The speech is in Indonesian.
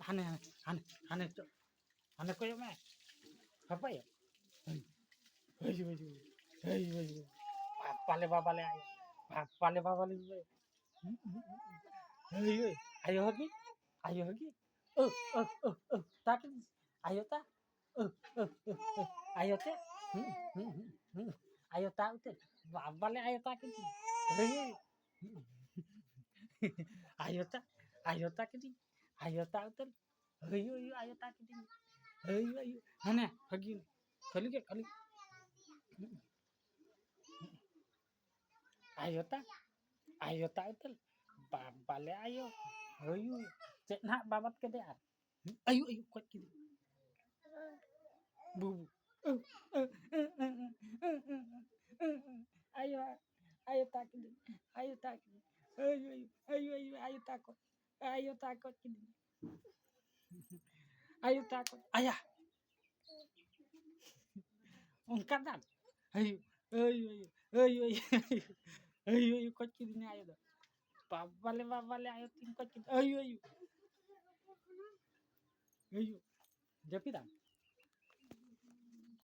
hane hane hane hane koyo me apa ya ayo ayo ayo bapak le ayo bapak le ayo lagi tak ayo ta ayo te ayo ta utel bapak le ayo tak ayo ta kiti ayo ta utel ayo ta kiti ayo hane lagi kali ayo ta utel bapak le ayo cek nak babat ke dia ayo kuat kiti bu ayo ayo takut ayo takut ayo takut ayo takut kini ayo takut ayah angkat dan ayo ayo kuat kini ayo dah babale ayo tingkat kini ayo japitan